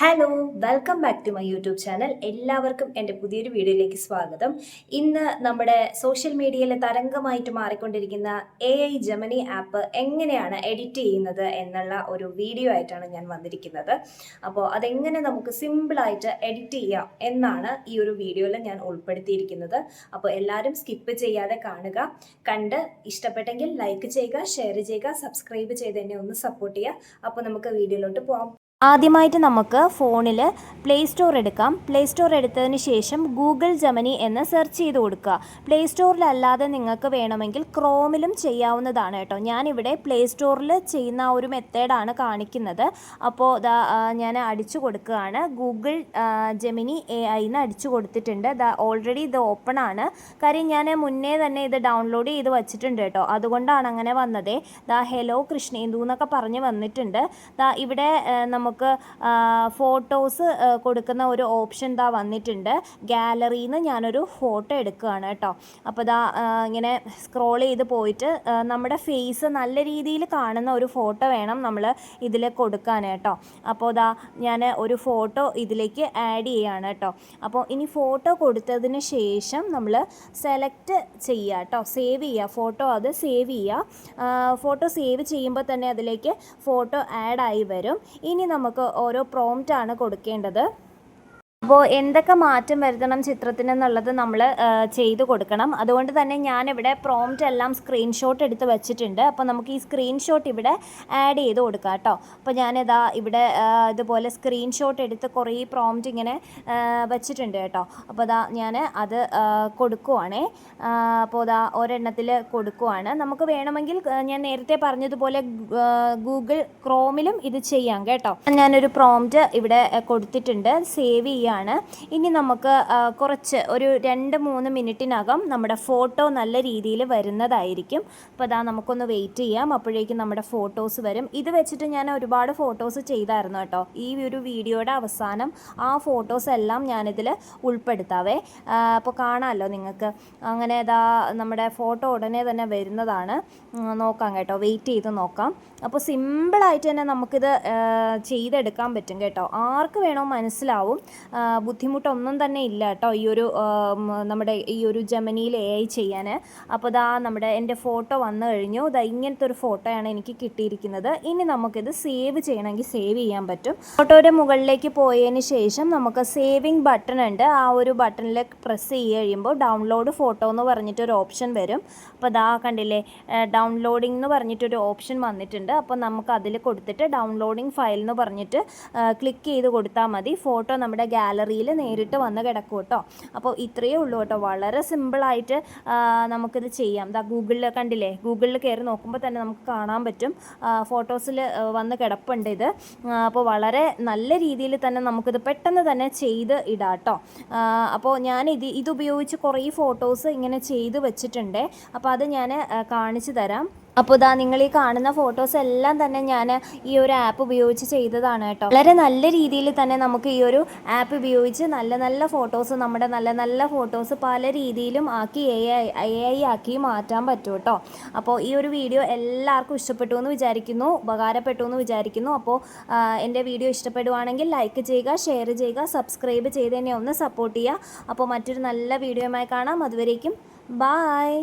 Hello welcome back to my YouTube channel. എല്ലാവർക്കും എൻ്റെ പുതിയൊരു വീഡിയോയിലേക്ക് സ്വാഗതം. ഇന്ന് നമ്മുടെ സോഷ്യൽ മീഡിയയിലെ തരംഗമായിട്ട് മാറിക്കൊണ്ടിരിക്കുന്ന AI ജെമിനി ആപ്പ് എങ്ങനെയാണ് എഡിറ്റ് ചെയ്യുന്നത് എന്നുള്ള ഒരു വീഡിയോ ആയിട്ടാണ് ഞാൻ വന്നിരിക്കുന്നത്. അപ്പോൾ അതെങ്ങനെ നമുക്ക് സിമ്പിളായിട്ട് എഡിറ്റ് ചെയ്യാം എന്നാണ് ഈ ഒരു വീഡിയോയിൽ ഞാൻ ഉൾപ്പെടുത്തിയിരിക്കുന്നത്. അപ്പോൾ എല്ലാവരും സ്കിപ്പ് ചെയ്യാതെ കാണുക. കണ്ട് ഇഷ്ടപ്പെട്ടെങ്കിൽ ലൈക്ക് ചെയ്യുക, ഷെയർ ചെയ്യുക, സബ്സ്ക്രൈബ് ചെയ്ത് എന്നെ ഒന്ന് സപ്പോർട്ട് ചെയ്യുക. അപ്പോൾ നമുക്ക് വീഡിയോയിലോട്ട് പോകാം. ആദ്യമായിട്ട് നമുക്ക് ഫോണിൽ പ്ലേ സ്റ്റോർ എടുക്കാം. പ്ലേ സ്റ്റോർ എടുത്തതിന് ശേഷം ഗൂഗിൾ ജെമിനി എന്ന് സെർച്ച് ചെയ്ത് കൊടുക്കുക. പ്ലേ സ്റ്റോറിലല്ലാതെ നിങ്ങൾക്ക് വേണമെങ്കിൽ ക്രോമിലും ചെയ്യാവുന്നതാണ് കേട്ടോ. ഞാനിവിടെ പ്ലേ സ്റ്റോറിൽ ചെയ്യുന്ന ഒരു മെത്തേഡാണ് കാണിക്കുന്നത്. അപ്പോൾ ഞാൻ അടിച്ചു കൊടുക്കുകയാണ്. ഗൂഗിൾ ജെമിനി AI എന്ന് അടിച്ചു കൊടുത്തിട്ടുണ്ട്. ഓൾറെഡി ഇത് ഓപ്പൺ ആണ്. കാര്യം ഞാൻ മുന്നേ തന്നെ ഇത് ഡൗൺലോഡ് ചെയ്ത് വച്ചിട്ടുണ്ട് കേട്ടോ. അതുകൊണ്ടാണ് അങ്ങനെ വന്നത്. ഹലോ കൃഷ്ണേന്ദു എന്നൊക്കെ പറഞ്ഞ് വന്നിട്ടുണ്ട്. ഇവിടെ നമുക്ക് ഫോട്ടോസ് കൊടുക്കുന്ന ഒരു ഓപ്ഷൻ വന്നിട്ടുണ്ട്. ഗാലറിയിൽ നിന്ന് ഞാനൊരു ഫോട്ടോ എടുക്കുകയാണ് കേട്ടോ. അപ്പോൾ ഇങ്ങനെ സ്ക്രോൾ ചെയ്ത് പോയിട്ട് നമ്മുടെ ഫേസ് നല്ല രീതിയിൽ കാണുന്ന ഒരു ഫോട്ടോ വേണം നമ്മൾ ഇതിൽ കൊടുക്കാൻ കേട്ടോ. അപ്പോൾ ഞാൻ ഒരു ഫോട്ടോ ഇതിലേക്ക് ആഡ് ചെയ്യുകയാണ് കേട്ടോ. അപ്പോൾ ഇനി ഫോട്ടോ കൊടുത്തതിന് ശേഷം നമ്മൾ സെലക്ട് ചെയ്യുക കേട്ടോ, സേവ് ചെയ്യുക. ഫോട്ടോ അത് സേവ് ചെയ്യുക. ഫോട്ടോ സേവ് ചെയ്യുമ്പോൾ തന്നെ അതിലേക്ക് ഫോട്ടോ ആഡായി വരും. ഇനി നമുക്ക് ഓരോ പ്രോംപ്റ്റാണ് കൊടുക്കേണ്ടത്. അപ്പോൾ എന്തൊക്കെ മാറ്റം വരുത്തണം ചിത്രത്തിനെന്നുള്ളത് നമ്മൾ ചെയ്ത് കൊടുക്കണം. അതുകൊണ്ട് തന്നെ ഞാനിവിടെ പ്രോംപ്റ്റ് എല്ലാം സ്ക്രീൻഷോട്ട് എടുത്ത് വെച്ചിട്ടുണ്ട്. അപ്പോൾ നമുക്ക് ഈ സ്ക്രീൻഷോട്ട് ഇവിടെ ആഡ് ചെയ്ത് കൊടുക്കാം കേട്ടോ. അപ്പോൾ ഞാനിതാ ഇവിടെ ഇതുപോലെ സ്ക്രീൻഷോട്ട് എടുത്ത് കുറേ പ്രോംപ്റ്റ് ഇങ്ങനെ വെച്ചിട്ടുണ്ട് കേട്ടോ. അപ്പോൾ ഞാൻ അത് കൊടുക്കുവാണേ. അപ്പോൾ ഒരെണ്ണത്തിൽ കൊടുക്കുവാണ്. നമുക്ക് വേണമെങ്കിൽ ഞാൻ നേരത്തെ പറഞ്ഞതുപോലെ ഗൂഗിൾ ക്രോമിലും ഇത് ചെയ്യാം കേട്ടോ. ഞാനൊരു പ്രോംപ്റ്റ് ഇവിടെ കൊടുത്തിട്ടുണ്ട്. സേവ് ചെയ്യുക. ഇനി നമുക്ക് കുറച്ച് ഒരു 2-3 മിനിറ്റിനകം നമ്മുടെ ഫോട്ടോ നല്ല രീതിയിൽ വരുന്നതായിരിക്കും. അപ്പോൾ നമുക്കൊന്ന് വെയിറ്റ് ചെയ്യാം. അപ്പോഴേക്കും നമ്മുടെ ഫോട്ടോസ് വരും. ഇത് വെച്ചിട്ട് ഞാൻ ഒരുപാട് ഫോട്ടോസ് ചെയ്തായിരുന്നു കേട്ടോ. ഈ ഒരു വീഡിയോയുടെ അവസാനം ആ ഫോട്ടോസ് എല്ലാം ഞാനിതിൽ ഉൾപ്പെടുത്താവേ. അപ്പോൾ കാണാമല്ലോ നിങ്ങൾക്ക്. അങ്ങനെ നമ്മുടെ ഫോട്ടോ ഉടനെ തന്നെ വരുന്നതാണ്. നോക്കാം കേട്ടോ, വെയിറ്റ് ചെയ്ത് നോക്കാം. അപ്പോൾ സിമ്പിളായിട്ട് തന്നെ നമുക്കിത് ചെയ്തെടുക്കാൻ പറ്റും കേട്ടോ. ആർക്ക് വേണോ മനസ്സിലാവും. ബുദ്ധിമുട്ടൊന്നും തന്നെ ഇല്ല കേട്ടോ ഈ ഒരു നമ്മുടെ ഈ ഒരു ജെമിനിയിൽ AI ചെയ്യാൻ. അപ്പോൾ നമ്മുടെ എൻ്റെ ഫോട്ടോ വന്നു കഴിഞ്ഞു. ഇങ്ങനത്തെ ഒരു ഫോട്ടോയാണ് എനിക്ക് കിട്ടിയിരിക്കുന്നത്. ഇനി നമുക്കിത് സേവ് ചെയ്യണമെങ്കിൽ സേവ് ചെയ്യാൻ പറ്റും. ഫോട്ടോയുടെ മുകളിലേക്ക് പോയതിന് ശേഷം നമുക്ക് സേവിങ് ബട്ടൺ ഉണ്ട്. ആ ഒരു ബട്ടണിൽ പ്രസ് ചെയ്ത് കഴിയുമ്പോൾ ഡൗൺലോഡ് ഫോട്ടോ എന്ന് പറഞ്ഞിട്ടൊരു ഓപ്ഷൻ വരും. അപ്പോൾ കണ്ടില്ലേ, ഡൗൺലോഡിംഗ് എന്ന് പറഞ്ഞിട്ടൊരു ഓപ്ഷൻ വന്നിട്ടുണ്ട്. അപ്പോൾ നമുക്ക് അതിൽ കൊടുത്തിട്ട് ഡൗൺലോഡിംഗ് ഫയൽ എന്ന് പറഞ്ഞിട്ട് ക്ലിക്ക് ചെയ്ത് കൊടുത്താൽ മതി. ഫോട്ടോ നമ്മുടെ ഗാലറിയിൽ നേരിട്ട് വന്ന് കിടക്കും കേട്ടോ. അപ്പോൾ ഇത്രയേ ഉള്ളൂ കേട്ടോ. വളരെ സിമ്പിളായിട്ട് നമുക്കിത് ചെയ്യാം. ഗൂഗിളിൽ കണ്ടില്ലേ, ഗൂഗിളിൽ കയറി നോക്കുമ്പോൾ തന്നെ നമുക്ക് കാണാൻ പറ്റും. ഫോട്ടോസിൽ വന്ന് കിടപ്പുണ്ട് ഇത്. അപ്പോൾ വളരെ നല്ല രീതിയിൽ തന്നെ നമുക്കിത് പെട്ടെന്ന് തന്നെ ചെയ്ത് ഇടാം കേട്ടോ. അപ്പോൾ ഞാൻ ഇതുപയോഗിച്ച് കുറേ ഫോട്ടോസ് ഇങ്ങനെ ചെയ്ത് വെച്ചിട്ടുണ്ട്. അപ്പോൾ അത് ഞാൻ കാണിച്ചു തരാം. അപ്പോൾ നിങ്ങൾ ഈ കാണുന്ന ഫോട്ടോസ് എല്ലാം തന്നെ ഞാൻ ഈ ഒരു ആപ്പ് ഉപയോഗിച്ച് ചെയ്തതാണ് കേട്ടോ. വളരെ നല്ല രീതിയിൽ തന്നെ നമുക്ക് ഈ ഒരു ആപ്പ് ഉപയോഗിച്ച് നല്ല നല്ല ഫോട്ടോസ്, നമ്മുടെ നല്ല നല്ല ഫോട്ടോസ് പല രീതിയിലും ആക്കി AI ആക്കി മാറ്റാൻ പറ്റും കേട്ടോ. അപ്പോൾ ഈ ഒരു വീഡിയോ എല്ലാവർക്കും ഇഷ്ടപ്പെട്ടു എന്ന് വിചാരിക്കുന്നു, ഉപകാരപ്പെട്ടു എന്ന് വിചാരിക്കുന്നു. അപ്പോൾ എൻ്റെ വീഡിയോ ഇഷ്ടപ്പെടുവാണെങ്കിൽ ലൈക്ക് ചെയ്യുക, ഷെയർ ചെയ്യുക, സബ്സ്ക്രൈബ് ചെയ്ത് തന്നെ ഒന്ന് സപ്പോർട്ട് ചെയ്യുക. അപ്പോൾ മറ്റൊരു നല്ല വീഡിയോയുമായി കാണാം. അതുവരേക്കും ബായ്.